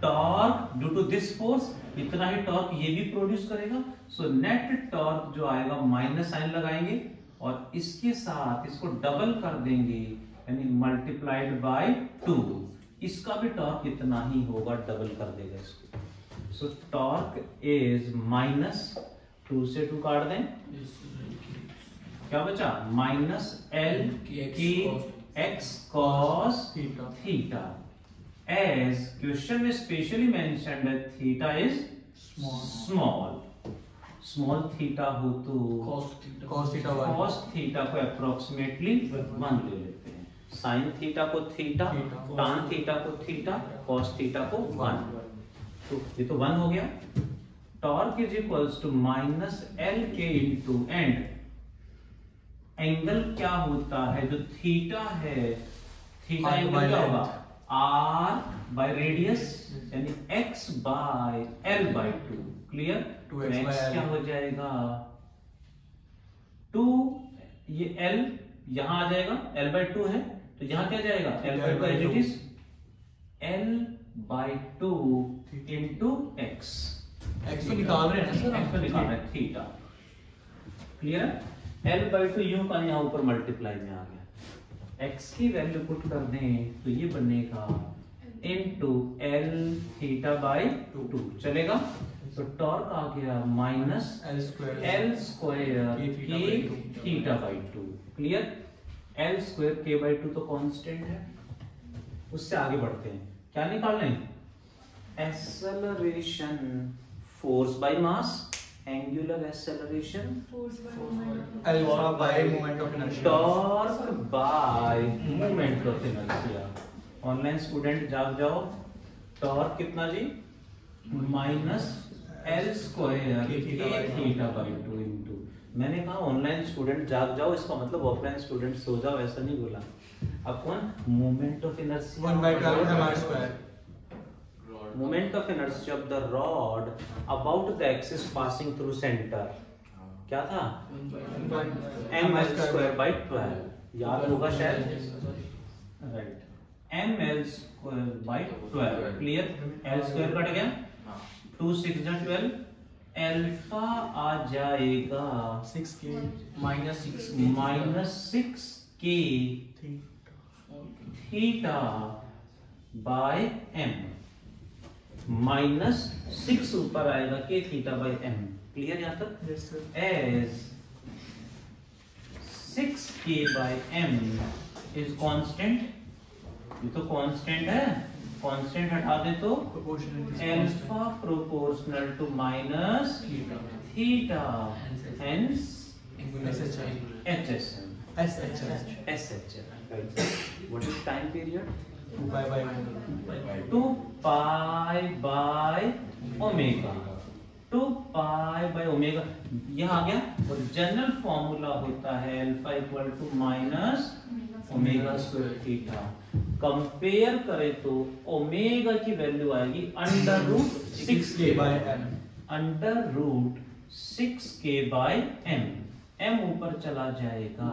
torque due to this force, इतना ही टॉर्क ये भी प्रोड्यूस करेगा। सो नेट टॉर्क जो आएगा माइनस साइन लगाएंगे और इसके साथ इसको डबल कर देंगे, यानी मल्टीप्लाइड बाय 2। इसका भी टॉर्क इतना ही होगा, डबल कर देगा इसको। सो टॉर्क इज माइनस 2 से 2 काट दें, क्या बचा? माइनस L की x cos theta. As question में स्पेशली मेंशन्ड है, theta is small. Small theta हो तो cos थीटा को अप्रोक्सीमेटली 1 ले लेते हैं, साइन थीटा को थीटा, tan थीटा को थीटा, cos थीटा को 1। तो ये तो 1 हो गया। Torque is equals to minus L के इंटू एंड एंगल क्या होता है? जो थीटा है, थीटा एंगल क्या होगा? R बाय रेडियस, यानी x by L by 2। Clear? x क्या हो जाएगा? 2, ये L यहां आ जाएगा, L बाय 2 है तो यहां क्या जाएगा? L by 2 as it is L by 2 into x। x तो निकाल रहे हैं ना सर? x तो निकाल रहे हैं, थीटा। क्लियर? L बाय 2 यूं का यहाँ ऊपर मल्टीप्लाई में आ गया, x की वैल्यू पुट कर दें तो ये बनेगा इनटू L थीटा बाय 2। चलेगा? तो टॉर्क आ गया माइनस L स्क्वायर के theta by 2। Clear? L square k by 2 तो कांस्टेंट है। उससे आगे बढ़ते हैं, क्या निकाल लें? Acceleration, force by mass, angular acceleration, force by moment. Alpha by moment of inertia, torque bye moment of inertia. Online student जाग जाओ, टॉर्क कितना जी? माइनस L स्क्वायर के थीटा बाय 2 इंटू, मैंने कहा ऑनलाइन स्टूडेंट जाग जाओ, इसका मतलब ऑफलाइन स्टूडेंट सो जाओ, ऐसा नहीं बोला। अपन moment of inertia 1/12 mr square, moment of inertia of the rod about the axis passing through centre क्या था? ml square by 12। याद होगा शायद, right? ml square by 12। Clear? l square cut गया, 2 6 12, अल्फा आ जाएगा 6k minus 6k theta by m। Minus 6 ऊपर आएगा के थीटा बाय m। क्लियर यहाँ तक? Yes sir. As 6k by m is constant, ये तो कांस्टेंट है, कांस्टेंट हटा दे तो alpha proportional to minus theta, hence HSM। What is time period? 2 pi by omega, 2 pi by omega यह आ गया। और जनरल फॉर्मूला होता है alpha equal to minus omega square theta. Compare करें तो ओमेगा की वैल्यू आएगी under root 6k by m, under root 6k by m। m ऊपर चला जाएगा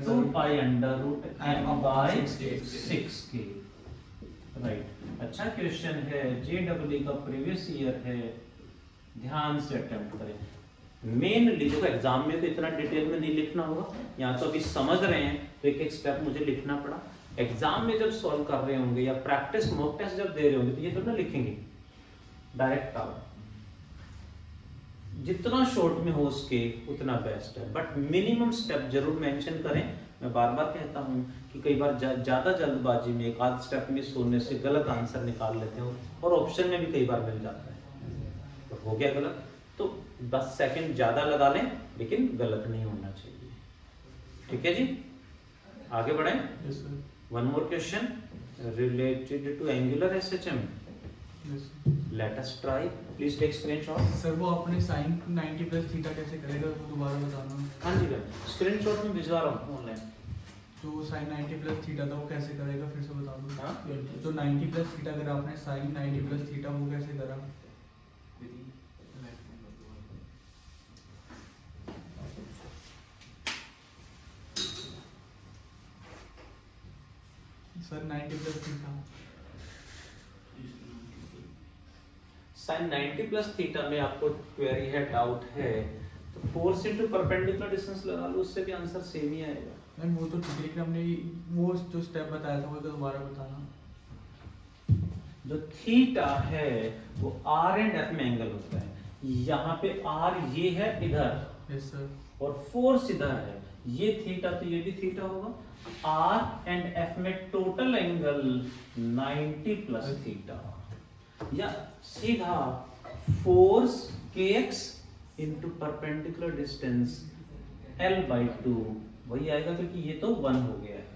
2 pi under root m by 6k। Right? अच्छा क्वेश्चन है, JEE का प्रीवियस ईयर है, ध्यान से अटेम्प्ट करें। मेनली देखो एग्जाम में तो इतना डिटेल में नहीं लिखना होगा, यहाँ तो अभी समझ रहे हैं तो एक एक स्टेप मुझे लिखना पड़ा। एग्जाम में जब सॉल्व कर रहे होंगे या प्रैक्टिस मॉक टेस्ट जब दे रहे होंगे तो ये तो ना लिखेंगे डायरेक्ट आउट, जितना शॉर्ट में हो उसके उतना बेस्ट है, बट मिनिमम स्टेप जरूर मेंशन करें। मैं बार बार कहता हूं कि कई बार ज्यादा जल्दबाजी में एक आध स्टेप मिस होने से गलत आंसर निकाल लेते हो और ऑप्शन में भी कई बार मिल जाता है, तो हो गया गलत तो 10 सेकंड ज्यादा लगा लें, लेकिन गलत नहीं होना चाहिए। ठीक है जी, आगे बढ़े। One more question related to angular SHM. Let us try, please take screenshot. Sir वो अपने sin 90 प्लस थीटा कैसे करेगा वो दोबारा बताना। हाँ जी भाई, स्क्रीनशॉट में भिजवा रहा हूँ ऑनलाइन। जो sin 90 प्लस थीटा था वो कैसे करेगा फिर से बता दो। हाँ? जो 90 प्लस थीटा करा आपने sin 90 प्लस थीटा वो कैसे करा। Sir 90 plus theta sin 90 plus theta में आपको क्वेरी है, डाउट है तो फोर्स इनटू परपेंडिकुलर डिस्टेंस लगा लो, उससे भी आंसर सेम ही आएगा। मैम वो तो ठीक है, हमने वो जो स्टेप बताया था वो तो दोबारा बताना। जो थीटा है वो आर एंड एफ में एंगल होता है, यहाँ पे आर ये है इधर, यस सर, और फोर्स इधर है, ये थीटा तो ये भी थीटा होगा। आर एंड एफ में टोटल एंगल 90 प्लस थीटा, या सीधा force kx into perpendicular distance l/2 वही आएगा, क्योंकि ये तो 1 हो गया है,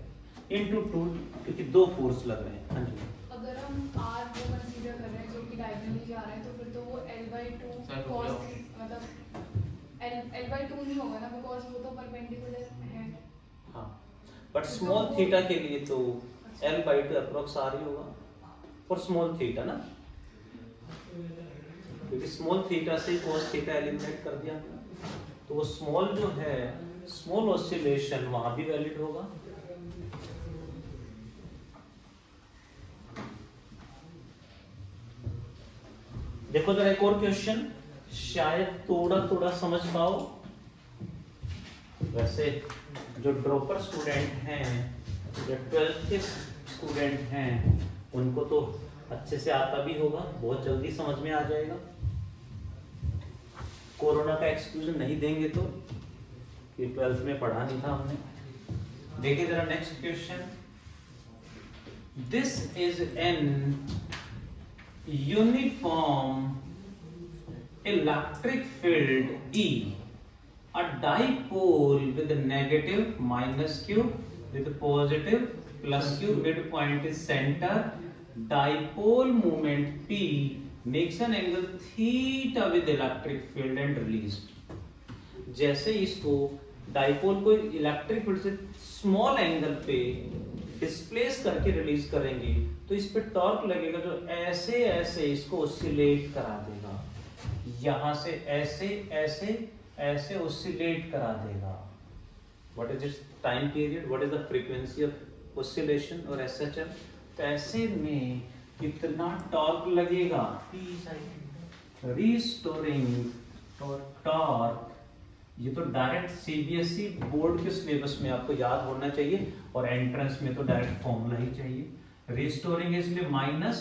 इंटू 2 क्योंकि दो फोर्स लग रहे हैं। हाँ जी, अगर हम r को कंसीडर कर रहे हैं जो कि डायगोनली जा रहा है तो फिर तो वो l/2 cos मतलब l/2 नहीं होगा ना, बिकॉज़ वो तो परपेंडिकुलर है। हाँ, बट स्मॉल थीटा के लिए तो l/2 अप्रोक्स आर ही होगा फॉर स्मॉल थीटा ना, क्योंकि स्मॉल थीटा से cos थीटा एलिमिनेट कर दिया तो वो स्मॉल जो है स्मॉल ऑसिलेशन वहां भी वैलिड होगा। देखो जरा एक और क्वेश्चन, शायद थोड़ा थोड़ा समझ पाओ। वैसे जो ड्रॉपर स्टूडेंट हैं या 12th के स्टूडेंट हैं उनको तो अच्छे से आता भी होगा, बहुत जल्दी समझ में आ जाएगा। कोरोना का एक्सक्यूज नहीं देंगे तो, कि 12th में पढ़ा नहीं था हमने। देखिए जरा next question, this is an uniform electric field E, a dipole with negative minus q with positive plus q, midpoint is center, dipole moment P makes an angle theta with electric field and released। जैसे इसको dipole को electric field से small angle पे displace करके release करेंगे तो इस पे टॉर्क लगेगा जो ऐसे ऐसे इसको ऑसिलेट करा देगा, यहां से ऐसे ऐसे ऐसे ऑसिलेट करा देगा। What is it's time period, what is the frequency of oscillation और एसएचएम, तो ऐसे में कितना टॉर्क लगेगा, रिस्टोरिंग टॉर्क। ये तो डायरेक्ट सीबीएसई बोर्ड के सिलेबस में आपको याद होना चाहिए और एंट्रेंस में तो डायरेक्ट फॉर्मूला ही चाहिए। रिस्टोरिंग इसलिए माइनस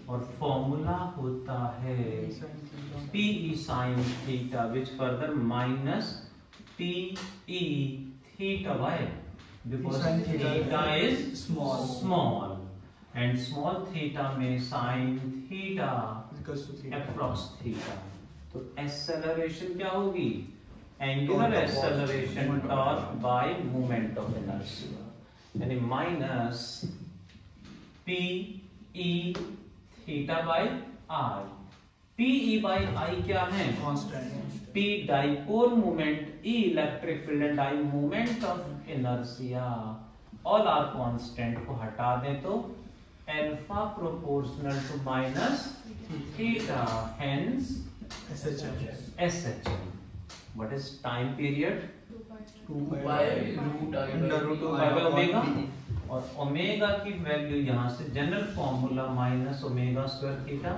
और फॉर्मूला होता है PE sin theta which further minus TE theta, why? Because theta is small and small theta में sin theta approx theta, तो acceleration क्या होगी, angular acceleration torque by moment of inertia, यानी minus PE theta by I। PE by I क्या है, constant. P dipole moment, E electric field and I moment of inertia, all are constant को हटा दें तो alpha proportional to minus theta, hence SHM। What is time period, 2 omega, और omega की value यहां से general formula minus omega square theta,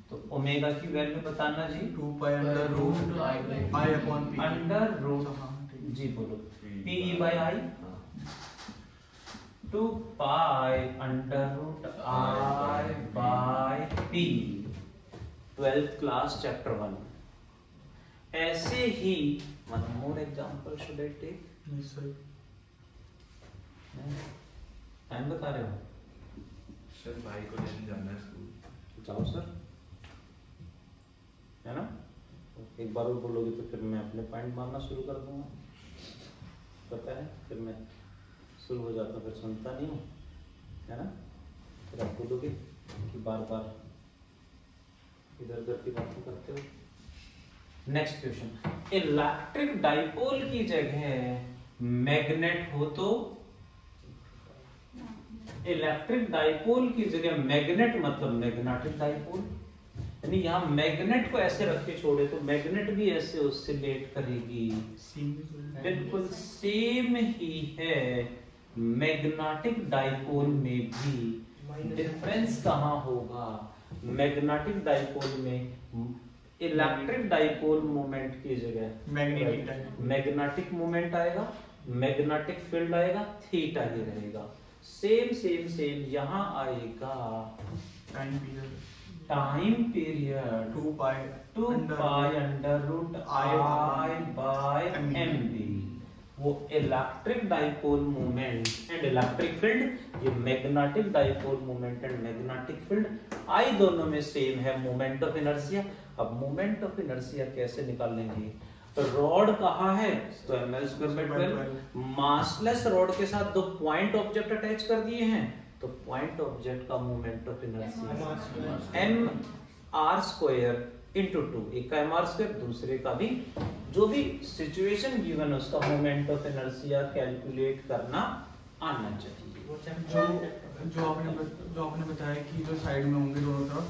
तो तो ओमेगा की वैल्यू बताना जी। 2 pi under root I upon P under root जी बोलो P by I 2 pi under root I by P 12th class chapter 1। ऐसे ही one more example should I take? Yes sir. Time बता रहे हो सर भाई को लेने जाना है स्कूल। जाओ सर, है ना। एक बार और बोलोगे तो फिर मैं अपने पॉइंट मारना शुरू कर दूंगा, पता है। फिर मैं शुरू हो जाता फिर सुनता नहीं हूँ, है ना। फिर आप बोलोगे कि बार बार इधर उधर की बातें करते हो। नेक्स्ट क्वेश्चन, इलेक्ट्रिक डाइपोल की जगह मैग्नेट हो तो? इलेक्ट्रिक डाइपोल की जगह मैग्नेट मतलब मैग्नेटिक डाइपोल, यानी यहाँ मैग्नेट को ऐसे रख के छोड़े तो मैग्नेट भी ऐसे ऑसिलेट करेगी। बिल्कुल सेम ही है मैग्नेटिक डाइपोल में भी। डिफरेंस कहाँ होगा? मैग्नेटिक डाइपोल में इलेक्ट्रिक डाइपोल मोमेंट की जगह मैग्नेटिक मोमेंट आएगा, मैग्नेटिक फील्ड आएगा, थीटा ही रहेगा। सेम सेम सेम यहाँ आएगा time period 2 pi under root I by M B. वो electric dipole moment and electric field, ये magnetic dipole moment and magnetic field I दोनों में सेम है मोमेंट ऑफ इनर्शिया। अब मोमेंट ऑफ इनर्शिया कैसे निकालेंगे? रॉड कहाँ है? तो ml square by 12। Massless rod के साथ दो पॉइंट ऑब्जेक्ट अटैच कर दिए हैं, तो पॉइंट ऑब्जेक्ट का moment of inertia M R square into 2। एक का एम आर स्क्वायर, दूसरे का भी जो भी सिचुएशन गिवन है उसका मोमेंट ऑफ इनर्शिया कैलकुलेट करना आना चाहिए। जो आपने बताया कि जो साइड में होंगे दोनों तरफ,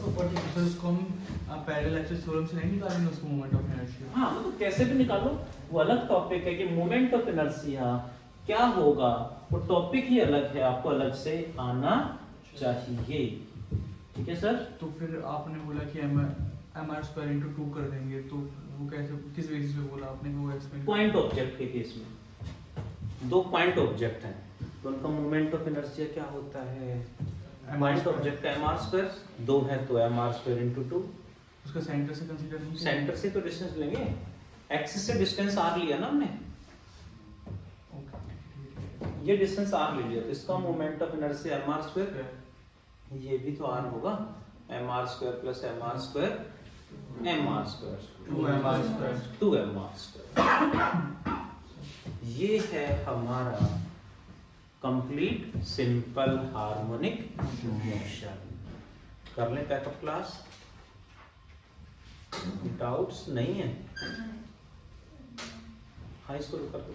तो उसको हम पैरेलल एक्सिस थ्योरम से नहीं निकालेंगे उसको मोमेंट ऑफ इनर्शिया। हाँ तो कैसे भी निकालो, वो अलग टॉपिक है कि मोमेंट ऑफ इनर्शिया क्या होगा, वो टॉपिक ही अलग है, आपको अलग से आना चाहिए। ठीक है सर। तो फिर आपने बोला कि एम आर स्क्वायर इंटू 2 कर देंगे, तो वो कैसे, किस बेसिस पे बोला आपने? वो एक्सप्लेन। पॉइंट ऑब्जेक्ट के केस में दो पॉइंट ऑब्जेक्ट हैं तो उनका मोमेंट ऑफ इनर्शिया क्या होता है? पॉइंट ऑब्जेक्ट का एम आर स्क्वायर, दो है तो एम आर स्क्वायर इंटू 2। उसका सेंटर से कंसीडर नहीं, सेंटर से तो डिस्टेंस लेंगे, एक्सिस से डिस्टेंस आर लिया ना हमने, ये डिस्टेंस आर ले लिया तो इसका moment of inertia M R square, ये भी तो आर होगा, M R square plus M R square M R square 2 M R square. ये है हमारा कंप्लीट सिंपल हार्मोनिक मोशन। कर लें पैकअप क्लास? डाउट्स नहीं है? हाई स्कूल कर दो।